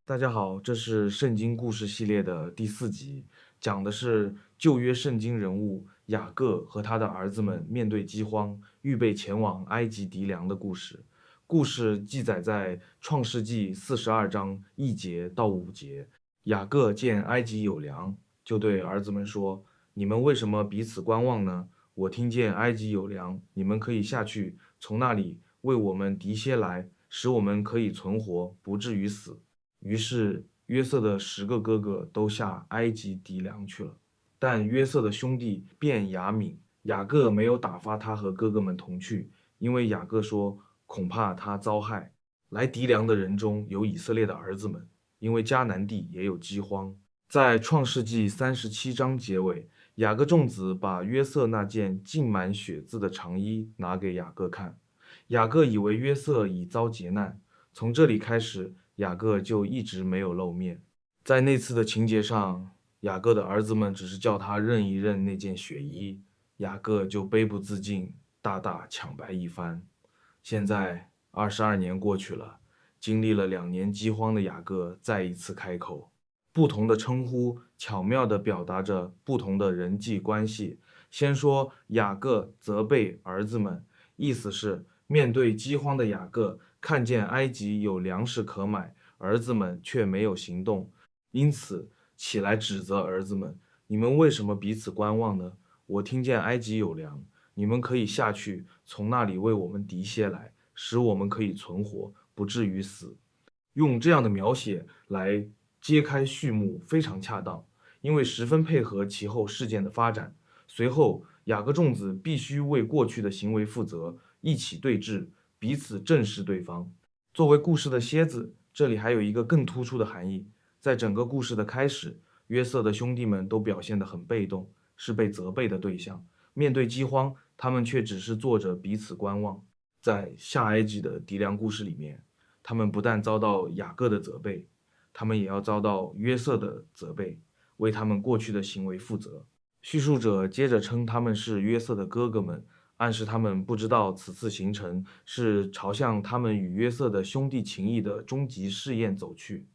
大家好，这是圣经故事系列的第4集，讲的是旧约圣经人物雅各和他的儿子们面对饥荒，预备前往埃及籴粮的故事。故事记载在创世纪42章1节到5节。雅各见埃及有粮，就对儿子们说：“你们为什么彼此观望呢？我听见埃及有粮，你们可以下去，从那里为我们提些来，使我们可以存活，不至于死。”于是约瑟的10个哥哥都下埃及籴粮去了，但约瑟的兄弟便雅悯，雅各没有打发他和哥哥们同去，因为雅各说恐怕他遭害。来籴粮的人中有以色列的儿子们，因为迦南地也有饥荒。在创世纪37章结尾，雅各众子把约瑟那件浸满血渍的长衣拿给雅各看，雅各以为约瑟已遭劫难，从这里开始，雅各就一直没有露面。在那次的情节上，雅各的儿子们只是叫他认一认那件血衣，雅各就悲不自禁，大大抢白一番。现在22年过去了，经历了2年饥荒的雅各再一次开口，不同的称呼巧妙地表达着不同的人际关系。先说雅各责备儿子们，意思是面对饥荒的雅各看见埃及有粮食可买，儿子们却没有行动，因此起来指责儿子们：你们为什么彼此观望呢？我听见埃及有粮，你们可以下去，从那里为我们提些来，使我们可以存活，不至于死。用这样的描写来揭开序幕非常恰当，因为十分配合其后事件的发展。随后，雅各众子必须为过去的行为负责，一起对峙，彼此正视对方。作为故事的楔子，这里还有一个更突出的含义。在整个故事的开始，约瑟的兄弟们都表现得很被动，是被责备的对象。面对饥荒，他们却只是坐着彼此观望。在下埃及的籴粮故事里面，他们不但遭到雅各的责备，他们也要遭到约瑟的责备，为他们过去的行为负责。叙述者接着称他们是约瑟的哥哥们，暗示他们不知道此次行程是朝向他们与约瑟的兄弟情谊的终极试验走去。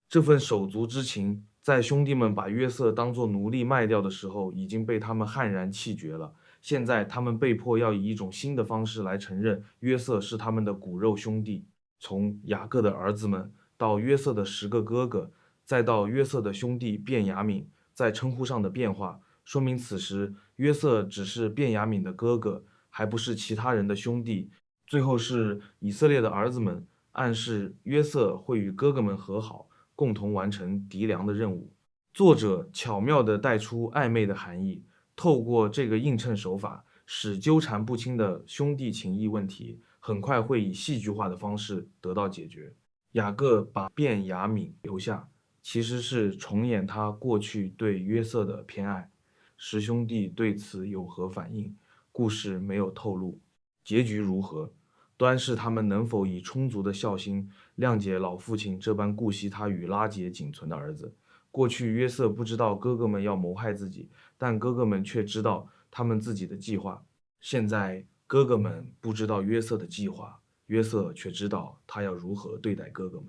这份手足之情，在兄弟们把约瑟当作奴隶卖掉的时候，已经被他们悍然弃绝了。现在他们被迫要以一种新的方式来承认约瑟是他们的骨肉兄弟。从雅各的儿子们到约瑟的10个哥哥，再到约瑟的兄弟便雅悯，在称呼上的变化，说明此时约瑟只是便雅悯的哥哥，还不是其他人的兄弟。最后是以色列的儿子们，暗示约瑟会与哥哥们和好，共同完成籴粮的任务。作者巧妙地带出暧昧的含义，透过这个映衬手法，使纠缠不清的兄弟情谊问题很快会以戏剧化的方式得到解决。雅各把便雅悯留下，其实是重演他过去对约瑟的偏爱。十兄弟对此有何反应？故事没有透露，结局如何？端视他们能否以充足的孝心谅解老父亲这般顾惜他与拉结仅存的儿子。过去约瑟不知道哥哥们要谋害自己，但哥哥们却知道他们自己的计划。现在哥哥们不知道约瑟的计划，约瑟却知道他要如何对待哥哥们。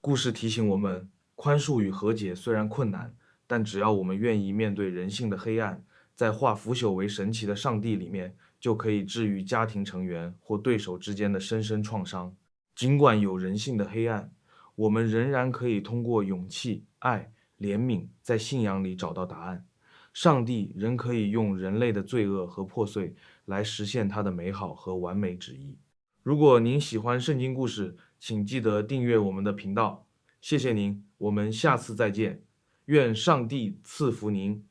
故事提醒我们，宽恕与和解虽然困难，但只要我们愿意面对人性的黑暗，在化腐朽为神奇的上帝里面，就可以治愈家庭成员或对手之间的深深创伤。尽管有人性的黑暗，我们仍然可以通过勇气、爱、怜悯，在信仰里找到答案。上帝仍可以用人类的罪恶和破碎来实现他的美好和完美旨意。如果您喜欢圣经故事，请记得订阅我们的频道。谢谢您，我们下次再见。愿上帝赐福您。